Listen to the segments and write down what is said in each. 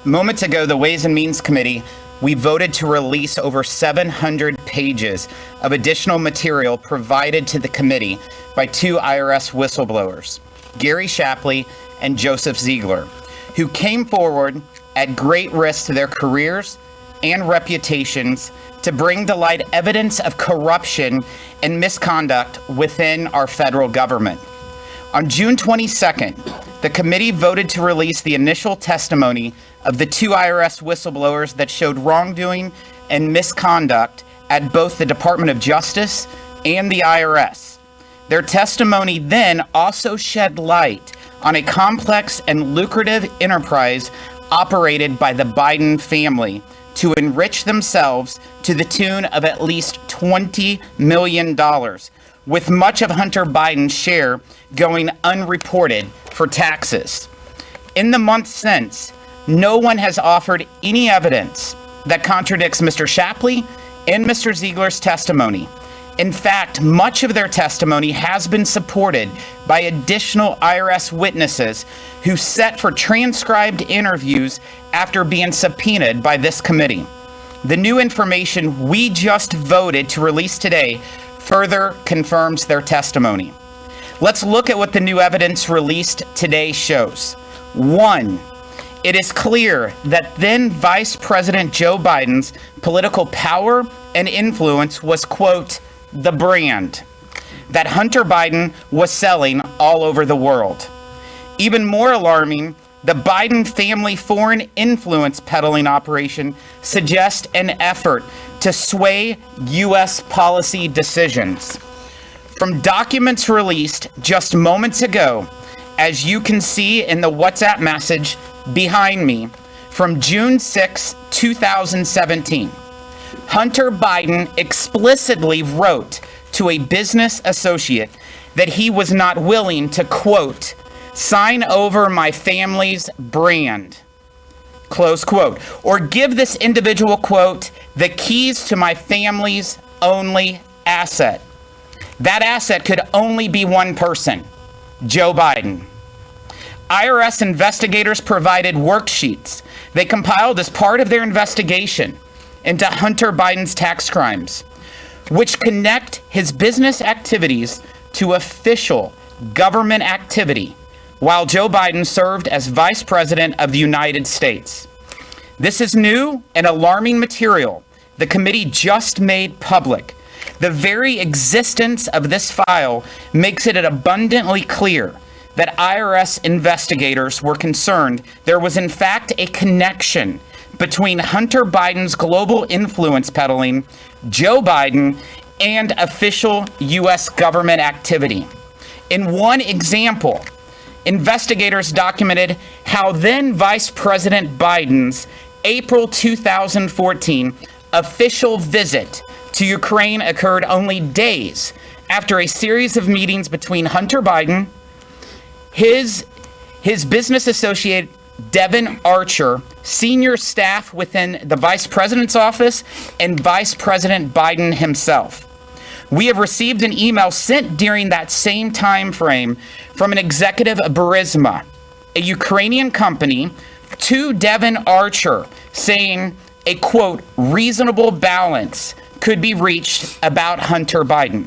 Moments ago, the Ways and Means Committee, we voted to release over 700 pages of additional material provided to the committee by two IRS whistleblowers, Gary Shapley and Joseph Ziegler, who came forward at great risk to their careers and reputations to bring to light evidence of corruption and misconduct within our federal government. On June 22nd, the committee voted to release the initial testimony of the two IRS whistleblowers that showed wrongdoing and misconduct at both the Department of Justice and the IRS. Their testimony then also shed light on a complex and lucrative enterprise operated by the Biden family to enrich themselves to the tune of at least $20 million, with much of Hunter Biden's share going unreported for taxes. In the months since, no one has offered any evidence that contradicts Mr. Shapley and Mr. Ziegler's testimony. In fact, much of their testimony has been supported by additional IRS witnesses who set for transcribed interviews after being subpoenaed by this committee. The new information we just voted to release today further confirms their testimony. Let's look at what the new evidence released today shows. 1. It is clear that then Vice President Joe Biden's political power and influence was, quote, the brand that Hunter Biden was selling all over the world. Even more alarming, the Biden family foreign influence peddling operation suggests an effort to sway U.S. policy decisions. From documents released just moments ago, as you can see in the WhatsApp message behind me from June 6, 2017, Hunter Biden explicitly wrote to a business associate that he was not willing to, quote, sign over my family's brand, close quote, or give this individual, quote, the keys to my family's only asset. That asset could only be one person, Joe Biden. IRS investigators provided worksheets they compiled as part of their investigation into Hunter Biden's tax crimes, which connect his business activities to official government activity while Joe Biden served as Vice President of the United States. This is new and alarming material the committee just made public. The very existence of this file makes it abundantly clear that IRS investigators were concerned there was in fact a connection between Hunter Biden's global influence peddling, Joe Biden, and official U.S. government activity. In one example, investigators documented how then Vice President Biden's April 2014 official visit to Ukraine occurred only days after a series of meetings between Hunter Biden, his business associate Devin Archer, senior staff within the Vice President's office, and Vice President Biden himself. We have received an email sent during that same time frame from an executive of Burisma, a Ukrainian company, to Devin Archer, saying a, quote, reasonable balance could be reached about Hunter Biden.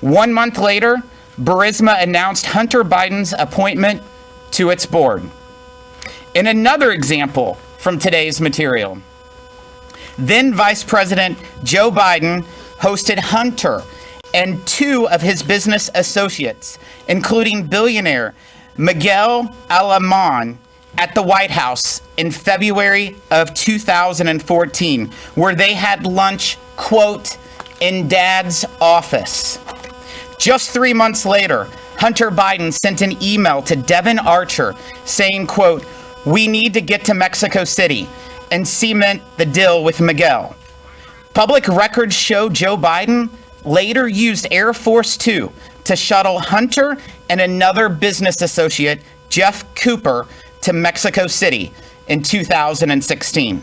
1 month later, Burisma announced Hunter Biden's appointment to its board. In another example from today's material, then Vice President Joe Biden hosted Hunter and two of his business associates, including billionaire Miguel Alemán, at the White House in February of 2014, where they had lunch, quote, in Dad's office. Just 3 months later, Hunter Biden sent an email to Devin Archer saying, quote, we need to get to Mexico City and cement the deal with Miguel. Public records show Joe Biden later used Air Force Two to shuttle Hunter and another business associate, Jeff Cooper, to Mexico City in 2016.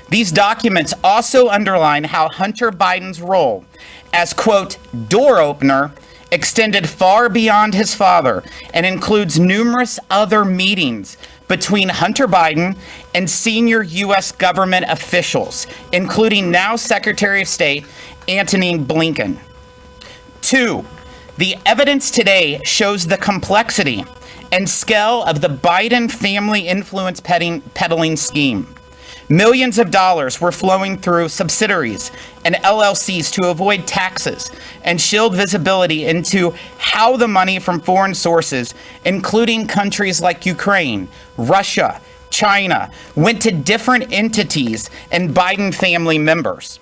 These documents also underline how Hunter Biden's role as, quote, door opener extended far beyond his father and includes numerous other meetings between Hunter Biden and senior U.S. government officials, including now Secretary of State Antony Blinken. 2, the evidence today shows the complexity and scale of the Biden family influence peddling scheme. Millions of dollars were flowing through subsidiaries and LLCs to avoid taxes and shield visibility into how the money from foreign sources, including countries like Ukraine, Russia, China, went to different entities and Biden family members.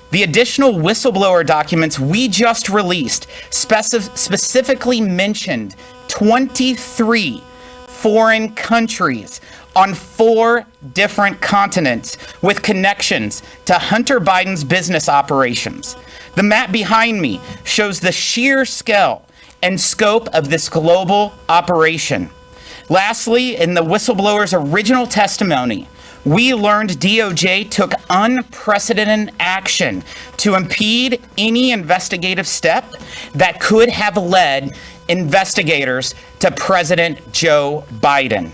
The additional whistleblower documents we just released specifically mentioned 23 foreign countries on 4 different continents with connections to Hunter Biden's business operations. The map behind me shows the sheer scale and scope of this global operation. Lastly, in the whistleblower's original testimony, we learned DOJ took unprecedented action to impede any investigative step that could have led investigators to President Joe Biden.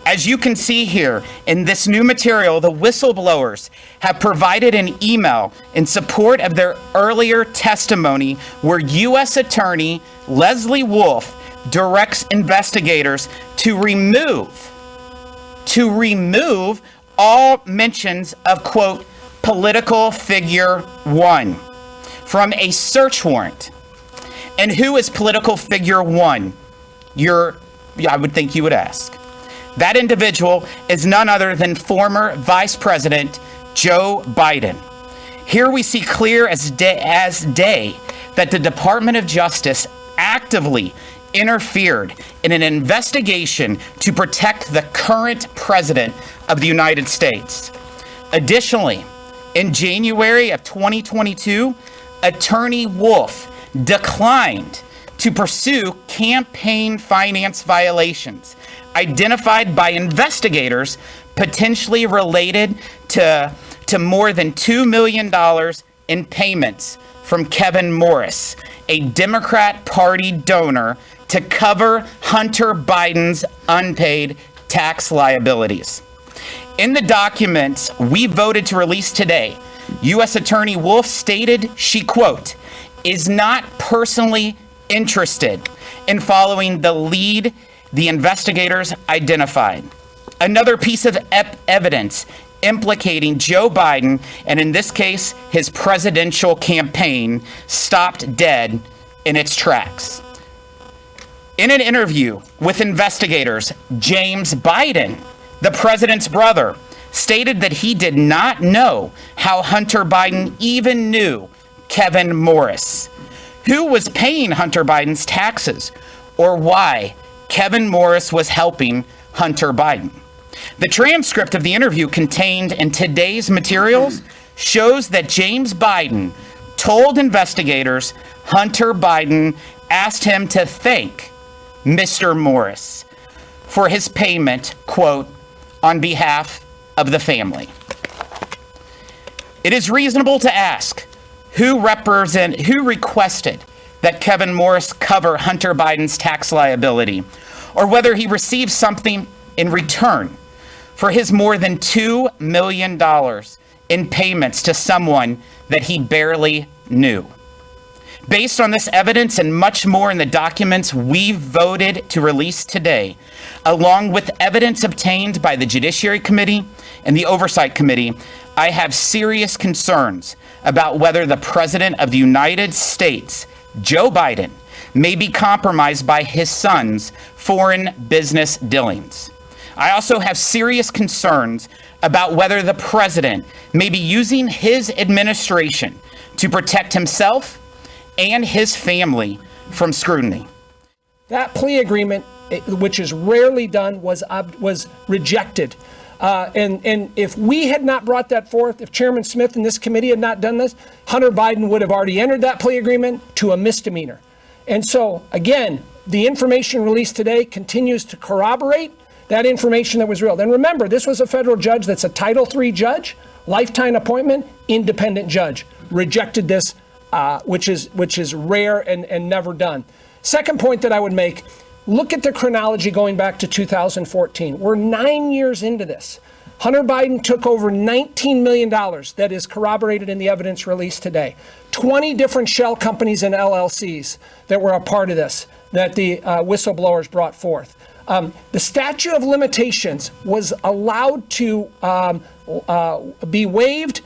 As you can see here in this new material, the whistleblowers have provided an email in support of their earlier testimony where U.S. Attorney Leslie Wolf directs investigators to remove all mentions of, quote, political figure 1 from a search warrant. And who is political figure 1? I would think you would ask. That individual is none other than former Vice President Joe Biden. Here we see clear as day that the Department of Justice actively interfered in an investigation to protect the current president of the United States. Additionally, in January of 2022, Attorney Wolf declined to pursue campaign finance violations identified by investigators potentially related to more than $2 million in payments from Kevin Morris, a Democrat Party donor, to cover Hunter Biden's unpaid tax liabilities. In the documents we voted to release today, U.S. Attorney Wolf stated she, quote, is not personally interested in following the lead the investigators identified. Another piece of evidence implicating Joe Biden, and in this case, his presidential campaign, stopped dead in its tracks. In an interview with investigators, James Biden, the president's brother, stated that he did not know how Hunter Biden even knew Kevin Morris, who was paying Hunter Biden's taxes, or why Kevin Morris was helping Hunter Biden. The transcript of the interview contained in today's materials shows that James Biden told investigators Hunter Biden asked him to thank Mr. Morris for his payment, quote, on behalf of the family. It is reasonable to ask who requested that Kevin Morris cover Hunter Biden's tax liability, or whether he received something in return for his more than $2 million in payments to someone that he barely knew. Based on this evidence and much more in the documents we voted to release today, along with evidence obtained by the Judiciary Committee and the Oversight Committee, I have serious concerns about whether the President of the United States, Joe Biden, may be compromised by his son's foreign business dealings. I also have serious concerns about whether the president may be using his administration to protect himself and his family from scrutiny. That plea agreement, which is rarely done, was rejected. And if we had not brought that forth, if Chairman Smith and this committee had not done this, Hunter Biden would have already entered that plea agreement to a misdemeanor. And so, again, the information released today continues to corroborate that information that was real. And remember, this was a federal judge that's a Title III judge, lifetime appointment, independent judge. Rejected this, which is rare and never done. Second point that I would make, Look at the chronology going back to 2014. We're 9 years into this. Hunter Biden took over $19 million that is corroborated in the evidence released today. 20 different shell companies and LLCs that were a part of this that the whistleblowers brought forth. The statute of limitations was allowed to be waived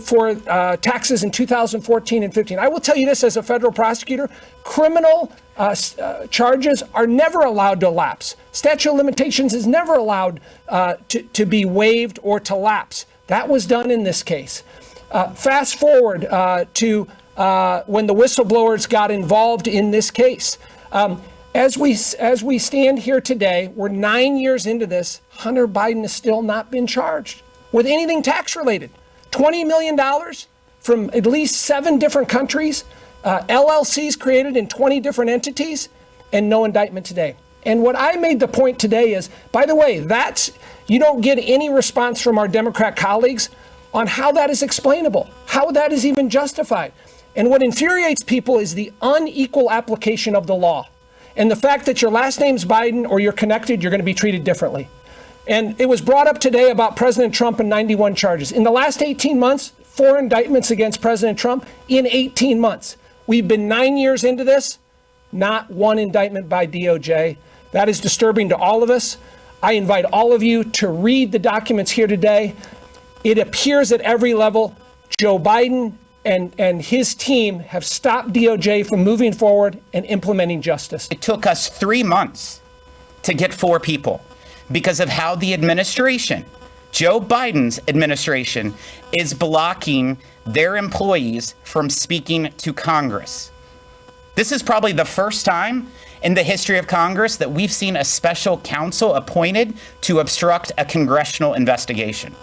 for taxes in 2014 and 15. I will tell you this as a federal prosecutor, criminal charges are never allowed to lapse. Statute of limitations is never allowed to be waived or to lapse. That was done in this case. Fast forward to when the whistleblowers got involved in this case. As we stand here today, we're 9 years into this. Hunter Biden has still not been charged with anything tax related. $20 million from at least 7 different countries, LLCs created in 20 different entities, and no indictment today. And what I made the point today is, by the way, you don't get any response from our Democrat colleagues on how that is explainable, how that is even justified. And what infuriates people is the unequal application of the law. And the fact that your last name's Biden or you're connected, you're going to be treated differently. And it was brought up today about President Trump and 91 charges. In the last 18 months, 4 indictments against President Trump in 18 months. We've been 9 years into this, not one indictment by DOJ. That is disturbing to all of us. I invite all of you to read the documents here today. It appears at every level, Joe Biden and his team have stopped DOJ from moving forward and implementing justice. It took us 3 months to get 4 people because of how the administration, Joe Biden's administration, is blocking their employees from speaking to Congress. This is probably the first time in the history of Congress that we've seen a special counsel appointed to obstruct a congressional investigation.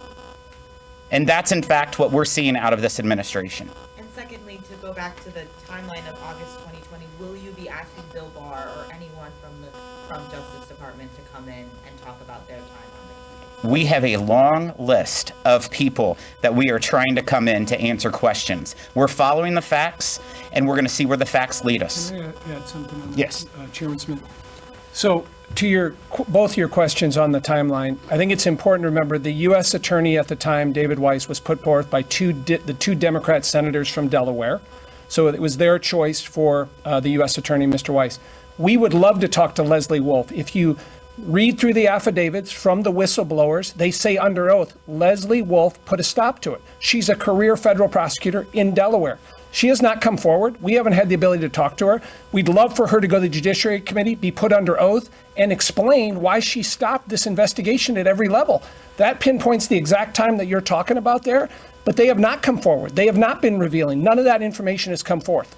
And that's, in fact, what we're seeing out of this administration. And secondly, to go back to the timeline of August 2020, will you be asking Bill Barr or anyone from Justice Department to come in and talk about their time on this? We have a long list of people that we are trying to come in to answer questions. We're following the facts, and we're going to see where the facts lead us. Can I add something on that, Yes. Chairman Smith? So to both your questions on the timeline, I think it's important to remember the U.S. attorney at the time, David Weiss, was put forth by the 2 Democrat senators from Delaware. So it was their choice for the U.S. attorney, Mr. Weiss. We would love to talk to Leslie Wolf. If you read through the affidavits from the whistleblowers, they say under oath, Leslie Wolf put a stop to it. She's a career federal prosecutor in Delaware. She has not come forward. We haven't had the ability to talk to her. We'd love for her to go to the Judiciary Committee, be put under oath, and explain why she stopped this investigation at every level. That pinpoints the exact time that you're talking about there, but they have not come forward. They have not been revealing. None of that information has come forth.